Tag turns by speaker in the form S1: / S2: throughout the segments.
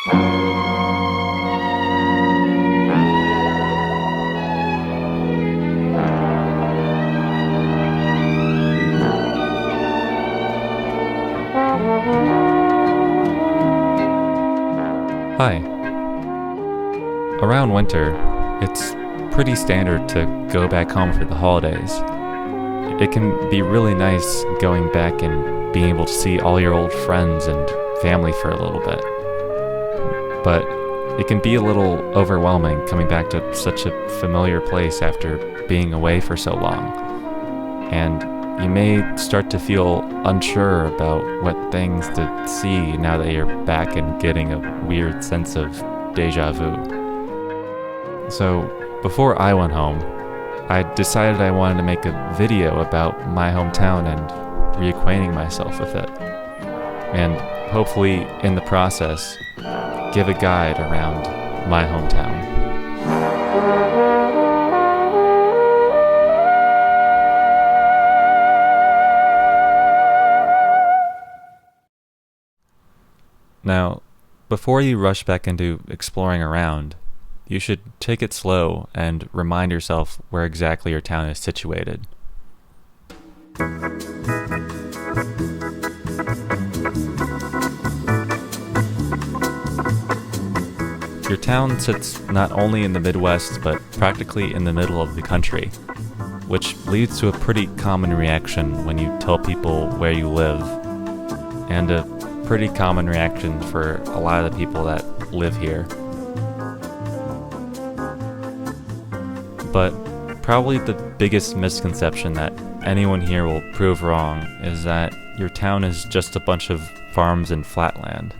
S1: Hi. Around winter, it's pretty standard to go back home for the holidays. It can be really nice going back and being able to see all your old friends and family for a little bit. But it can be a little overwhelming coming back to such a familiar place after being away for so long. And you may start to feel unsure about what things to see now that you're back and getting a weird sense of deja vu. So, before I went home, I decided I wanted to make a video about my hometown and reacquainting myself with it. And hopefully, in the process, give a guide around my hometown. Now, before you rush back into exploring around, you should take it slow and remind yourself where exactly your town is situated. Your town sits not only in the Midwest, but practically in the middle of the country, which leads to a pretty common reaction when you tell people where you live, and a pretty common reaction for a lot of the people that live here. But probably the biggest misconception that anyone here will prove wrong is that your town is just a bunch of farms and flatland.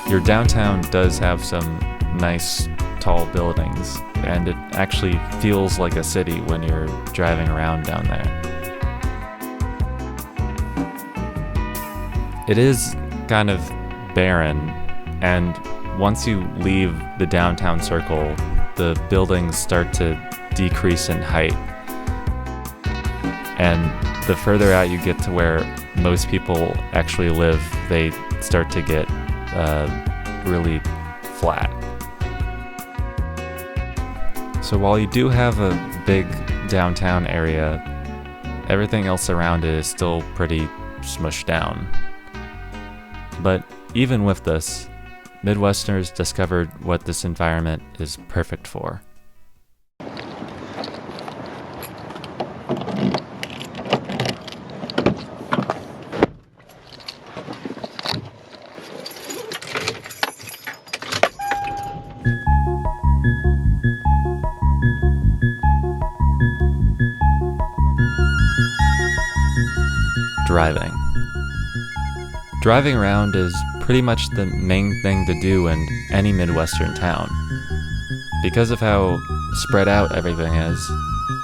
S1: Your downtown does have some nice tall buildings, and it actually feels like a city when you're driving around down there. It is kind of barren, and once you leave the downtown circle, the buildings start to decrease in height. And the further out you get to where most people actually live, they start to get really flat. So while you do have a big downtown area, everything else around it is still pretty smushed down. But even with this, Midwesterners discovered what this environment is perfect for. Driving. Driving around is pretty much the main thing to do in any Midwestern town. Because of how spread out everything is,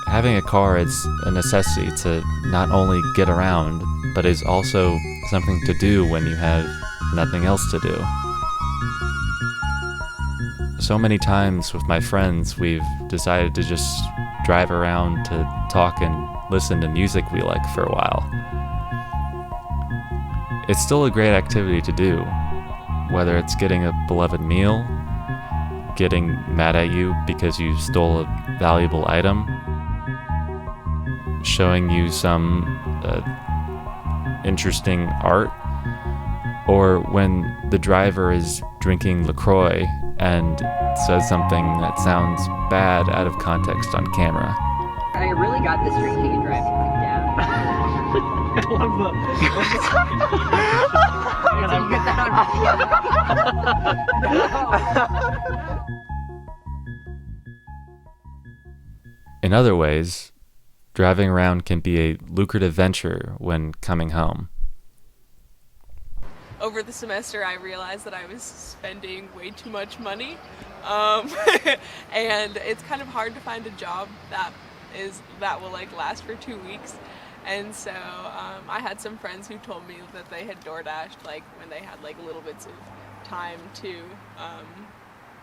S1: having a car is a necessity to not only get around, but is also something to do when you have nothing else to do. So many times with my friends, we've decided to just drive around to talk and listen to music we like for a while. It's still a great activity to do, whether it's getting a beloved meal, getting mad at you because you stole a valuable item, showing you some interesting art, or when the driver is drinking LaCroix and says something that sounds bad out of context on camera.
S2: I really got this drinking and driving thing down.
S3: I love the.
S2: Did you get that on
S1: In other ways, driving around can be a lucrative venture when coming home.
S4: Over the semester, I realized that I was spending way too much money, and it's kind of hard to find a job that will like last for 2 weeks. And so I had some friends who told me that they had DoorDashed like when they had like little bits of time to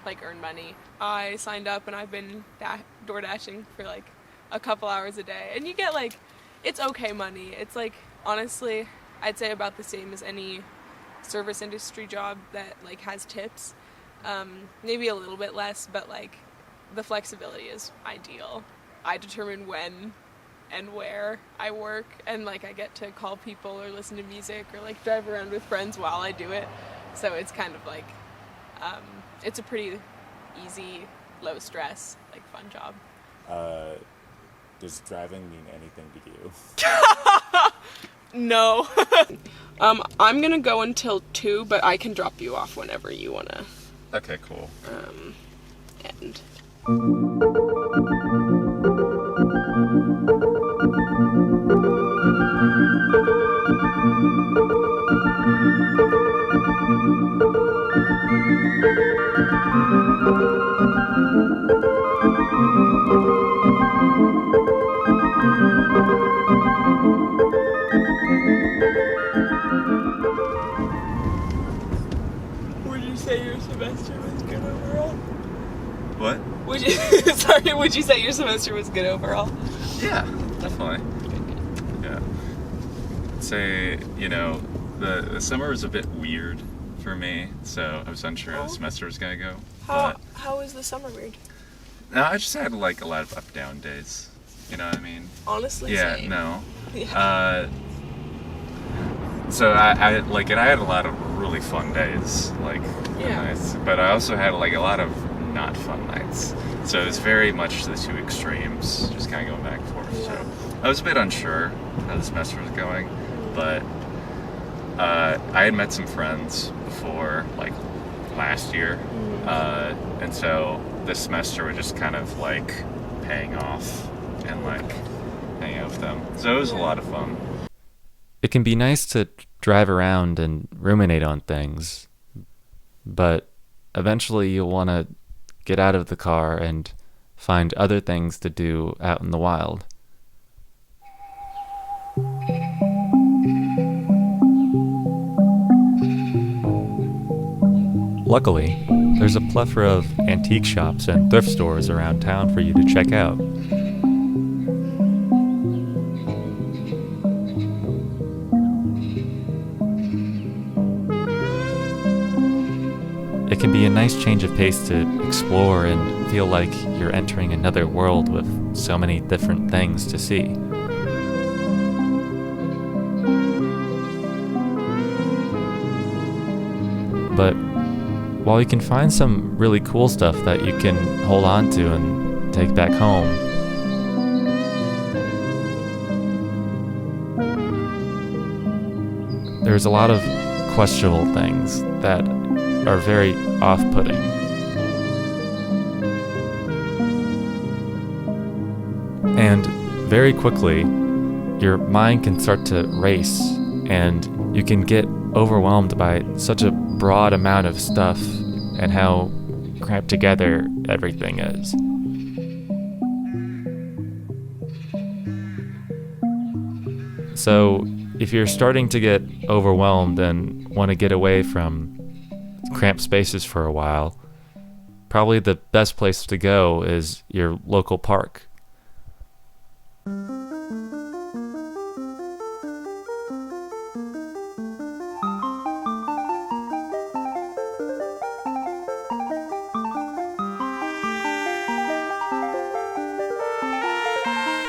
S4: like earn money. I signed up and I've been door dashing for like a couple hours a day, and you get like, it's okay money. It's like, honestly, I'd say about the same as any service industry job that like has tips. Maybe a little bit less, but like the flexibility is ideal. I determine when and where I work, and like I get to call people or listen to music or like drive around with friends while I do it. So it's kind of like, it's a pretty easy, low stress, like fun job.
S3: Does driving mean anything to you?
S4: No. I'm gonna go until 2, but I can drop you off whenever you wanna
S3: Okay, cool.
S4: end. Would you say your semester was good overall?
S3: What?
S4: Would you say your semester was good overall?
S3: Yeah, definitely. Yeah. I'd say, the summer was a bit weird for me, so I was unsure how the semester was going to go.
S4: How was the summer weird?
S3: No, I just had like a lot of up-down days. You know what I mean?
S4: Honestly,
S3: Yeah,
S4: same.
S3: no.
S4: Yeah.
S3: So I had a lot of really fun days, like
S4: Yeah.
S3: nights, but I also had like a lot of not fun nights. So it was very much the two extremes, just kind of going back and forth. So I was a bit unsure how the semester was going, but I had met some friends before, like last year, and so this semester was just kind of like paying off and like hanging out with them. So it was a lot of fun.
S1: It can be nice to drive around and ruminate on things, but eventually you'll want to get out of the car and find other things to do out in the wild. Luckily, there's a plethora of antique shops and thrift stores around town for you to check out. It can be a nice change of pace to explore and feel like you're entering another world with so many different things to see. But while you can find some really cool stuff that you can hold on to and take back home, there's a lot of questionable things that are very off-putting. And very quickly, your mind can start to race, and you can get overwhelmed by such a broad amount of stuff and how cramped together everything is. So, if you're starting to get overwhelmed and want to get away from cramped spaces for a while, probably the best place to go is your local park.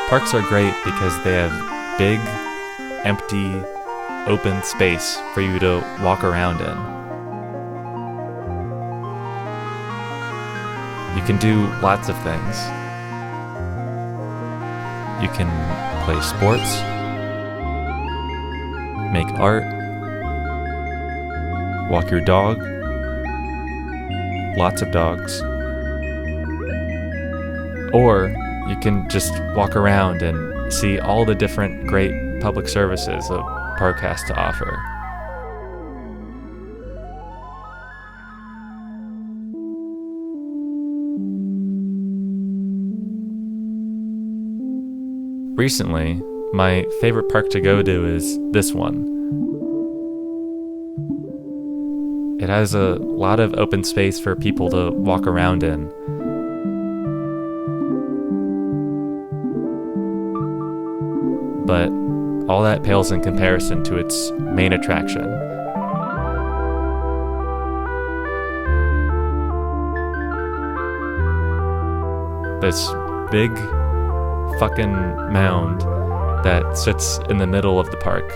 S1: Parks are great because they have big, empty, open space for you to walk around in. You can do lots of things. You can play sports, make art, walk your dog, lots of dogs, or you can just walk around and see all the different great public services a park has to offer. Recently, my favorite park to go to is this one. It has a lot of open space for people to walk around in. But all that pales in comparison to its main attraction. This big fucking mound that sits in the middle of the park.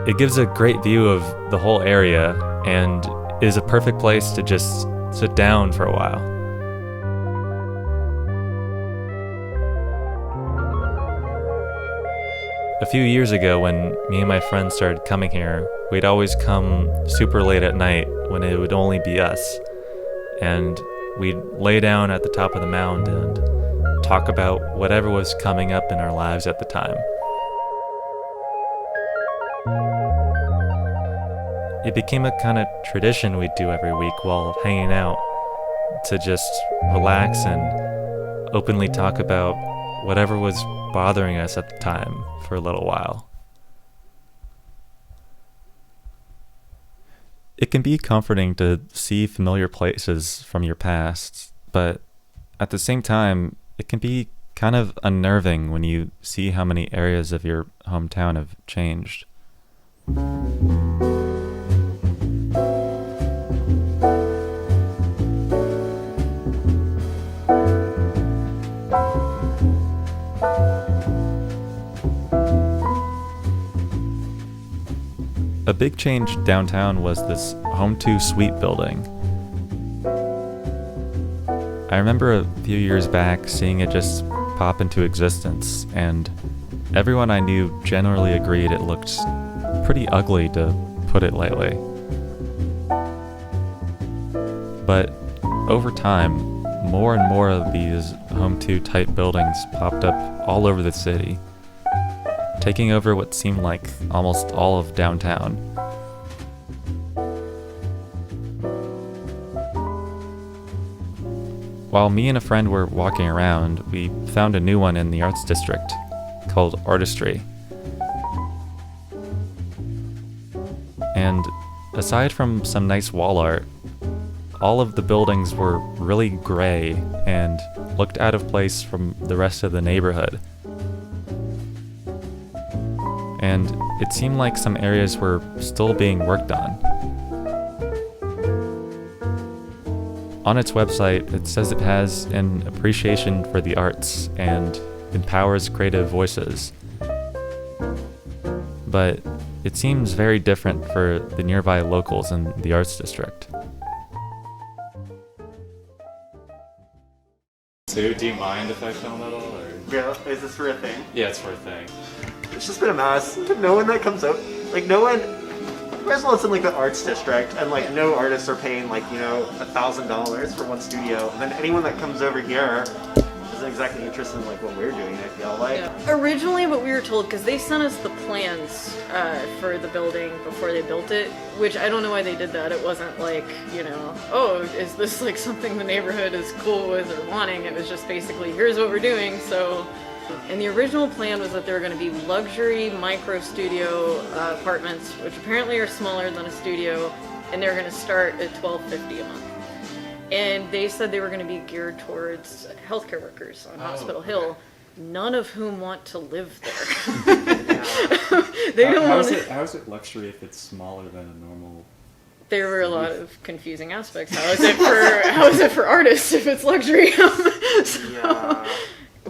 S1: It gives a great view of the whole area and is a perfect place to just sit down for a while. A few years ago, when me and my friends started coming here, we'd always come super late at night when it would only be us. And we'd lay down at the top of the mound and talk about whatever was coming up in our lives at the time. It became a kind of tradition we'd do every week while hanging out, to just relax and openly talk about whatever was bothering us at the time for a little while. It can be comforting to see familiar places from your past, but at the same time, it can be kind of unnerving when you see how many areas of your hometown have changed. A big change downtown was this Home 2 suite building. I remember a few years back seeing it just pop into existence, and everyone I knew generally agreed it looked pretty ugly, to put it lightly. But over time, more and more of these Home 2 type buildings popped up all over the city, taking over what seemed like almost all of downtown. While me and a friend were walking around, we found a new one in the arts district called Artistry. And aside from some nice wall art, all of the buildings were really gray and looked out of place from the rest of the neighborhood. And it seemed like some areas were still being worked on. On its website, it says it has an appreciation for the arts and empowers creative voices. But it seems very different for the nearby locals in the arts district. So, do you mind affectional metal? Or?
S5: Yeah, is this for a thing?
S1: Yeah, it's for a thing.
S5: It's just been a mess. No one that comes out, like no one. First of all, it's in like the arts district, and like no artists are paying like $1,000 for one studio, and then anyone that comes over here isn't exactly interested in like what we're doing. I feel like.
S6: Yeah. Originally, what we were told, because they sent us the plans for the building before they built it, which I don't know why they did that. It wasn't like oh, is this like something the neighborhood is cool with or wanting? It was just basically here's what we're doing. So. And the original plan was that there were going to be luxury micro studio apartments, which apparently are smaller than a studio, and they're going to start at $1,250 a month. And they said they were going to be geared towards healthcare workers on Hospital Hill, none of whom want to live there. They don't want to.
S1: How is it luxury if it's smaller than a normal?
S6: There were a lot of confusing aspects. How is it for artists if it's luxury?
S5: Yeah.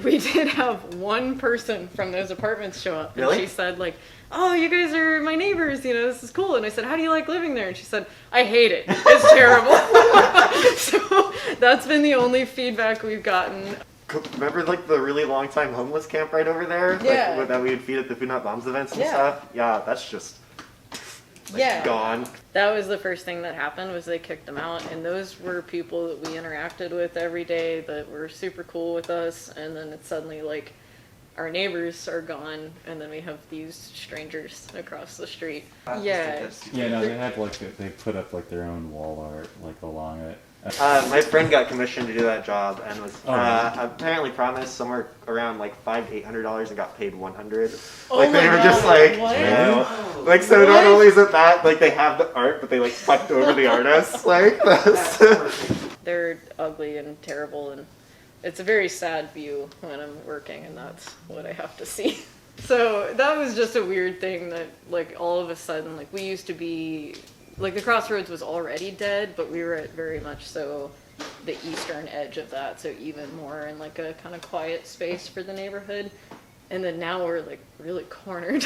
S6: We did have one person from those apartments show up, and
S5: Really?
S6: she said like, "Oh, you guys are my neighbors, this is cool." And I said, "How do you like living there?" And she said, "I hate it. It's terrible." So that's been the only feedback we've gotten.
S5: Remember like the really long time homeless camp right over there?
S6: Yeah.
S5: Like, that we would feed at the Food Not Bombs events and
S6: Yeah.
S5: stuff? Yeah, that's just gone.
S6: That was the first thing that happened, was they kicked them out, and those were people that we interacted with every day that were super cool with us, and then it's suddenly like our neighbors are gone, and then we have these strangers across the street. Yeah.
S7: Yeah, no, they had they put up like their own wall art like along it.
S5: My friend got commissioned to do that job and was apparently promised somewhere around like $500 to $800 and got paid $100. Like they were just like,
S6: what?
S5: no. Like so, not only is it that like they have the art, but they like fucked over the artists. Like that's
S6: They're ugly and terrible, and it's a very sad view when I'm working, and that's what I have to see. So that was just a weird thing that, like, all of a sudden, like, we used to be, like, the Crossroads was already dead, but we were at very much so the eastern edge of that, so even more in, like, a kind of quiet space for the neighborhood. And then now we're, like, really cornered.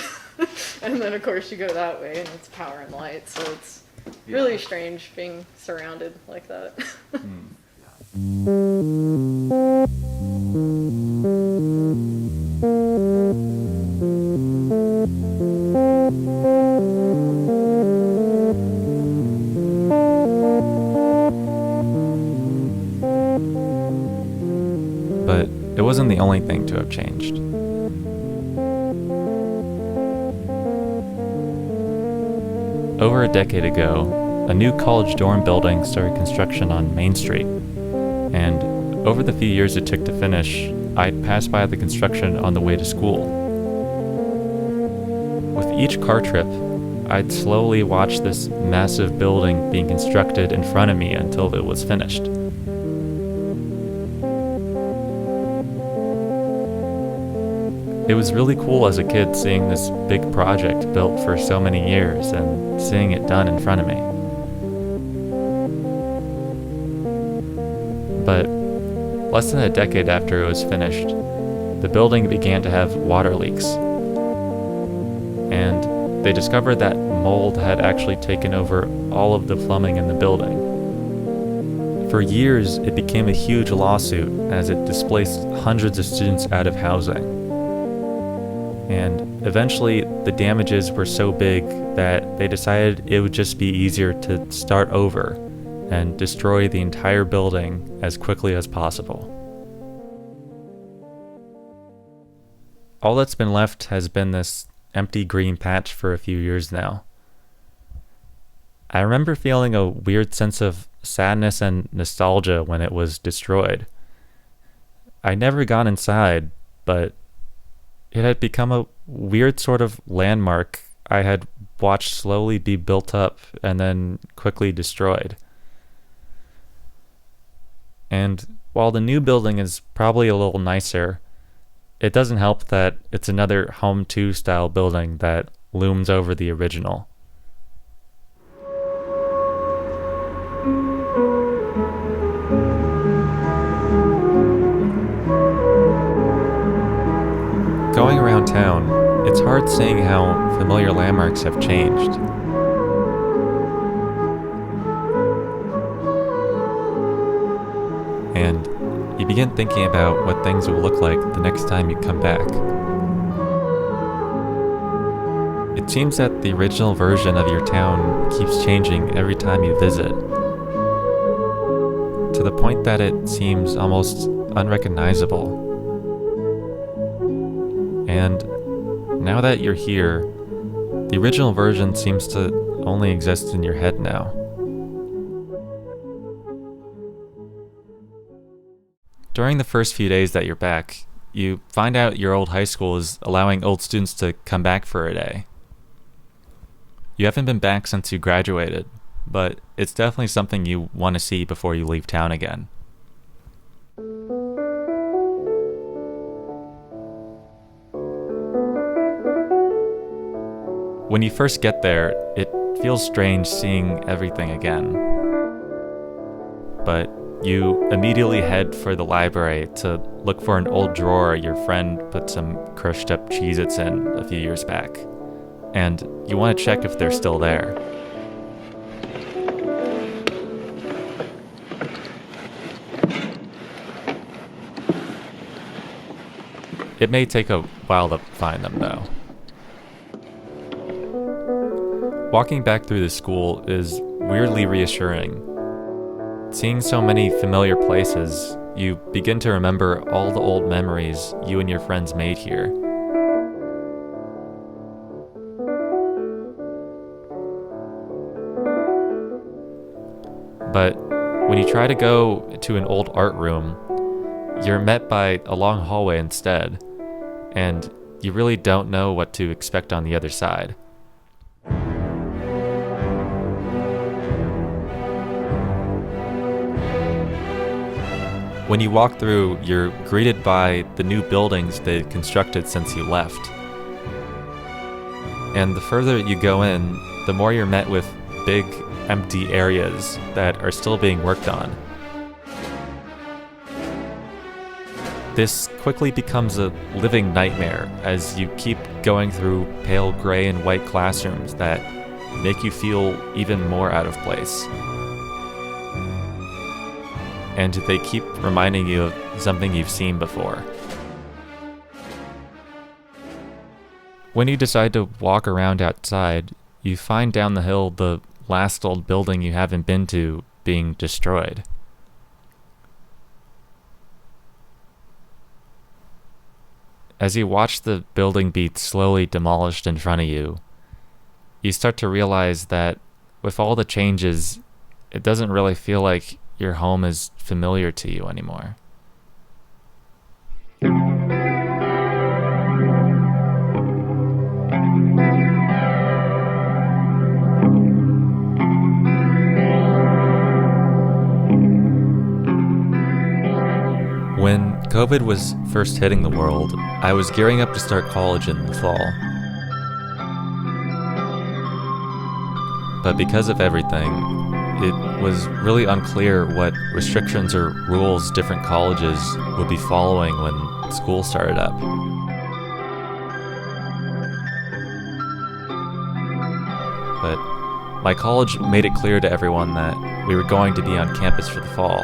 S6: And then, of course, you go that way, and it's power and light, so it's really strange being surrounded like that.
S1: But it wasn't the only thing to have changed. Over a decade ago, a new college dorm building started construction on Main Street, and over the few years it took to finish, I'd pass by the construction on the way to school. With each car trip, I'd slowly watch this massive building being constructed in front of me until it was finished. It was really cool as a kid seeing this big project built for so many years and seeing it done in front of me. But less than a decade after it was finished, the building began to have water leaks. And they discovered that mold had actually taken over all of the plumbing in the building. For years, it became a huge lawsuit as it displaced hundreds of students out of housing. And eventually, the damages were so big that they decided it would just be easier to start over and destroy the entire building as quickly as possible. All that's been left has been this empty green patch for a few years now. I remember feeling a weird sense of sadness and nostalgia when it was destroyed. I'd never gone inside, but it had become a weird sort of landmark I had watched slowly be built up and then quickly destroyed. And while the new building is probably a little nicer, it doesn't help that it's another Home 2 style building that looms over the original. Going around town, it's hard seeing how familiar landmarks have changed. And you begin thinking about what things will look like the next time you come back. It seems that the original version of your town keeps changing every time you visit, to the point that it seems almost unrecognizable. And now that you're here, the original version seems to only exist in your head now. During the first few days that you're back, you find out your old high school is allowing old students to come back for a day. You haven't been back since you graduated, but it's definitely something you want to see before you leave town again. When you first get there, it feels strange seeing everything again. But you immediately head for the library to look for an old drawer your friend put some crushed up Cheez-Its in a few years back. And you want to check if they're still there. It may take a while to find them though. Walking back through the school is weirdly reassuring. Seeing so many familiar places, you begin to remember all the old memories you and your friends made here. But When you try to go to an old art room, you're met by a long hallway instead, and you really don't know what to expect on the other side. When you walk through, you're greeted by the new buildings they've constructed since you left. And the further you go in, the more you're met with big, empty areas that are still being worked on. This quickly becomes a living nightmare as you keep going through pale gray and white classrooms that make you feel even more out of place. And they keep reminding you of something you've seen before. When you decide to walk around outside, you find down the hill the last old building you haven't been to being destroyed. As you watch the building be slowly demolished in front of you, you start to realize that with all the changes, it doesn't really feel like your home is familiar to you anymore. When COVID was first hitting the world, I was gearing up to start college in the fall. But because of everything, it was really unclear what restrictions or rules different colleges would be following when school started up. But my college made it clear to everyone that we were going to be on campus for the fall.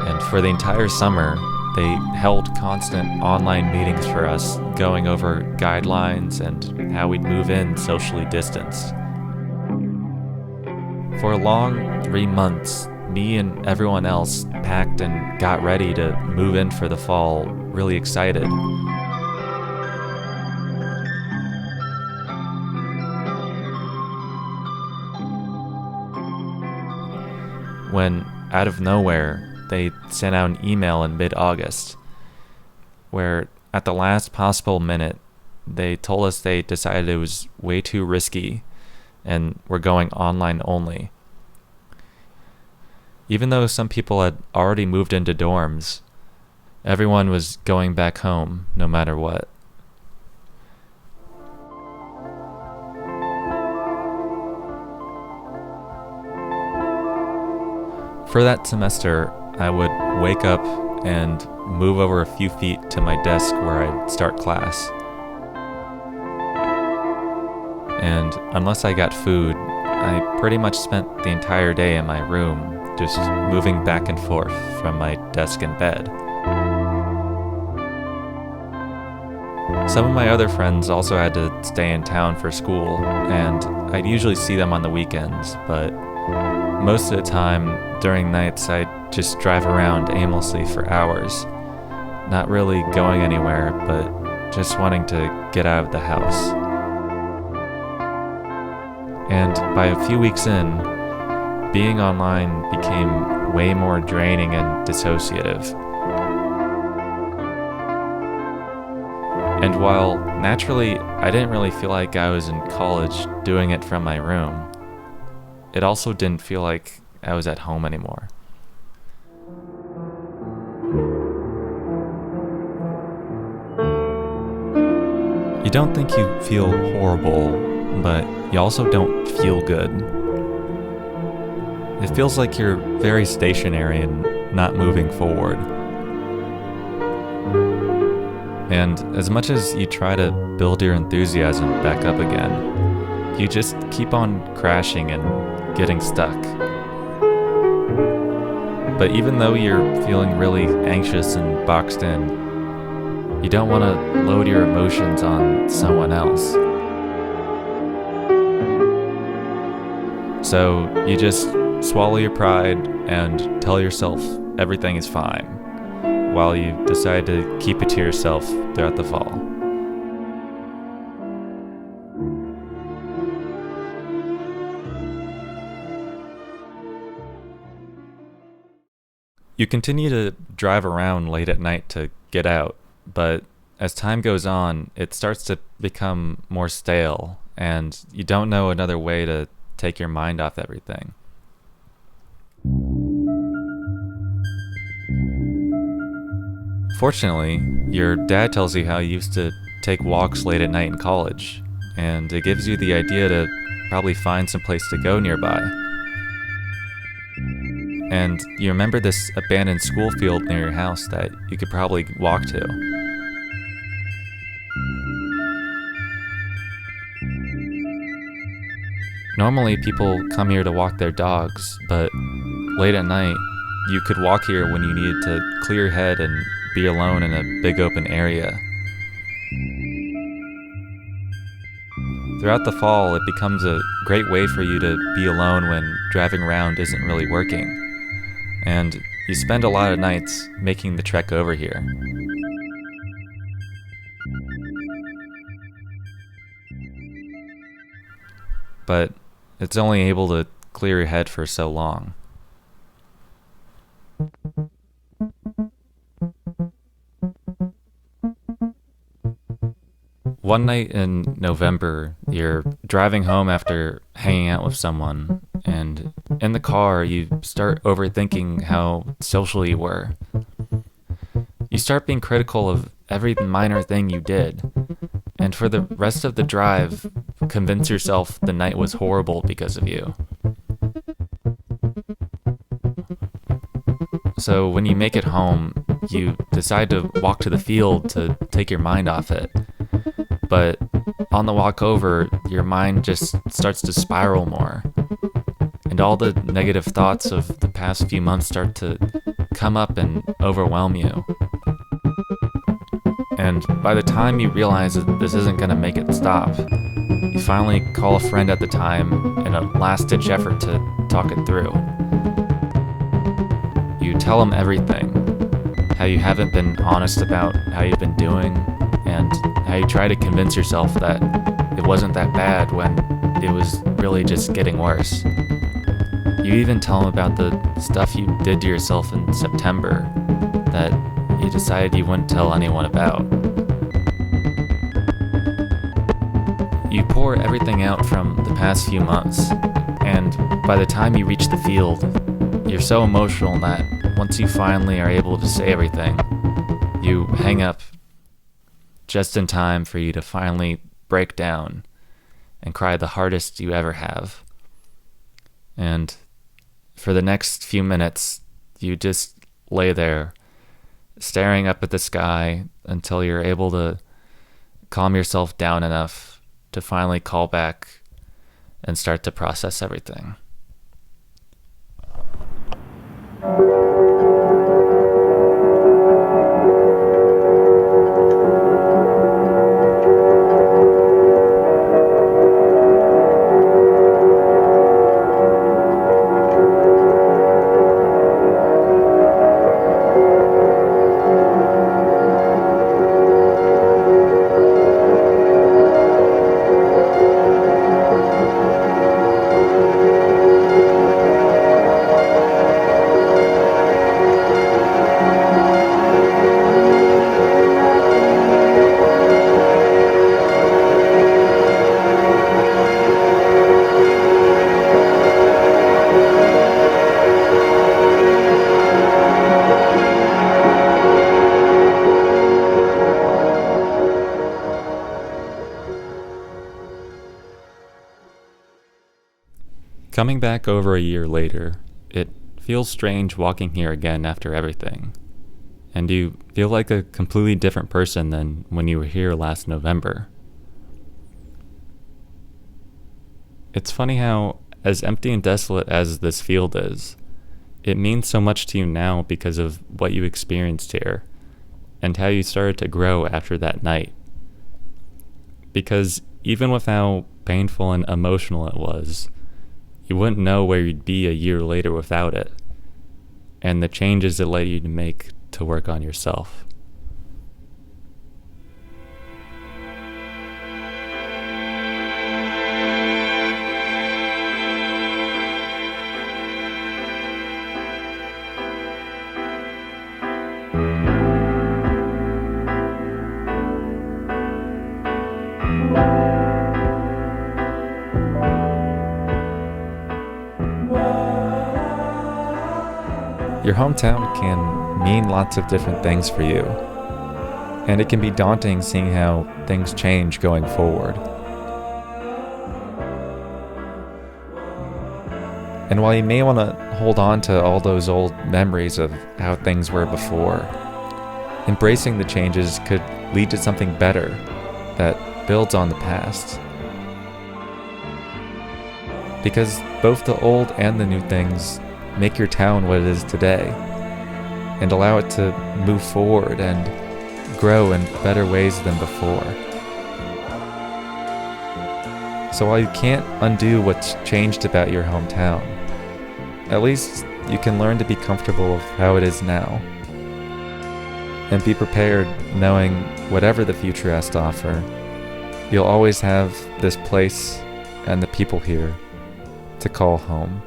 S1: And for the entire summer, they held constant online meetings for us, going over guidelines and how we'd move in socially distanced. For a long 3 months, me and everyone else packed and got ready to move in for the fall, really excited. When, out of nowhere, they sent out an email in mid-August, where at the last possible minute, they told us they decided it was way too risky and were going online only. Even though some people had already moved into dorms, everyone was going back home no matter what. For that semester, I would wake up and move over a few feet to my desk where I'd start class. And unless I got food, I pretty much spent the entire day in my room, just moving back and forth from my desk and bed. Some of my other friends also had to stay in town for school, and I'd usually see them on the weekends, but most of the time, during nights, I'd just drive around aimlessly for hours, not really going anywhere, but just wanting to get out of the house. And by a few weeks in, being online became way more draining and dissociative. And while naturally I didn't really feel like I was in college doing it from my room, it also didn't feel like I was at home anymore. You don't think you feel horrible, but you also don't feel good. It feels like you're very stationary and not moving forward. And as much as you try to build your enthusiasm back up again, you just keep on crashing and getting stuck. But even though you're feeling really anxious and boxed in, you don't want to load your emotions on someone else. So you just swallow your pride and tell yourself everything is fine, while you decide to keep it to yourself throughout the fall. You continue to drive around late at night to get out, but as time goes on, it starts to become more stale, and you don't know another way to take your mind off everything. Fortunately, your dad tells you how you used to take walks late at night in college, and it gives you the idea to probably find some place to go nearby. And you remember this abandoned school field near your house that you could probably walk to. Normally people come here to walk their dogs, but late at night, you could walk here when you needed to clear your head and be alone in a big open area. Throughout the fall, it becomes a great way for you to be alone when driving around isn't really working. And you spend a lot of nights making the trek over here. But it's only able to clear your head for so long. One night in November, you're driving home after hanging out with someone, and in the car, you start overthinking how social you were. You start being critical of every minor thing you did, and for the rest of the drive, convince yourself the night was horrible because of you. So when you make it home, you decide to walk to the field to take your mind off it. But on the walk over, your mind just starts to spiral more. And all the negative thoughts of the past few months start to come up and overwhelm you. And by the time you realize that this isn't going to make it stop, you finally call a friend at the time in a last-ditch effort to talk it through. You tell them everything, how you haven't been honest about how you've been doing, and how you try to convince yourself that it wasn't that bad when it was really just getting worse. You even tell them about the stuff you did to yourself in September that you decided you wouldn't tell anyone about. You pour everything out from the past few months, and by the time you reach the field, you're so emotional that once you finally are able to say everything, you hang up just in time for you to finally break down and cry the hardest you ever have. And for the next few minutes, you just lay there, staring up at the sky until you're able to calm yourself down enough to finally call back and start to process everything. Coming back over a year later, it feels strange walking here again after everything, and you feel like a completely different person than when you were here last November. It's funny how, as empty and desolate as this field is, it means so much to you now because of what you experienced here, and how you started to grow after that night. Because even with how painful and emotional it was, you wouldn't know where you'd be a year later without it, and the changes it led you to make to work on yourself. Your hometown can mean lots of different things for you, and it can be daunting seeing how things change going forward. And while you may want to hold on to all those old memories of how things were before, embracing the changes could lead to something better that builds on the past. Because both the old and the new things make your town what it is today, and allow it to move forward and grow in better ways than before. So while you can't undo what's changed about your hometown, at least you can learn to be comfortable with how it is now, and be prepared knowing whatever the future has to offer, you'll always have this place and the people here to call home.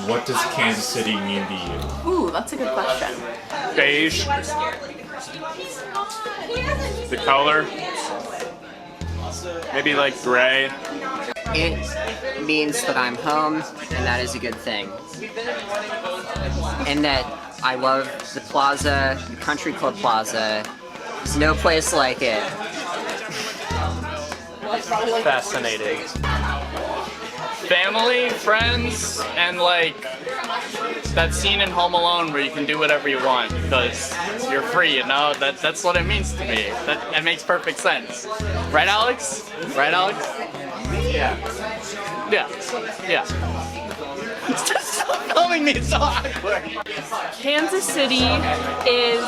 S7: What does Kansas City mean to you?
S8: Ooh, that's a good question.
S9: Beige. The color. Maybe like gray.
S2: It means that I'm home, and that is a good thing. And that I love the plaza, the Country Club Plaza. There's no place like it.
S9: Fascinating. Family, friends, and like that scene in Home Alone where you can do whatever you want because you're free, you know? That's what it means to me. That makes perfect sense. Right, Alex? Right, Alex? Yeah. Yeah. Yeah. It's just stop filming me, it's so awkward.
S8: Kansas City is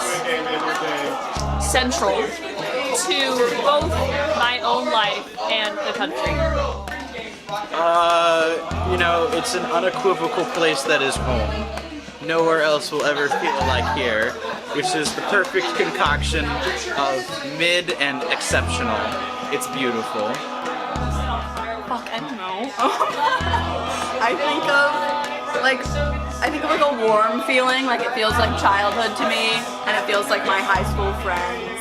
S8: central to both my own life and the country.
S10: It's an unequivocal place that is home. Nowhere else will ever feel like here, which is the perfect concoction of mid and exceptional. It's beautiful.
S8: Fuck, I don't know. I think of like a warm feeling, like it feels like childhood to me, and it feels like my high school friends.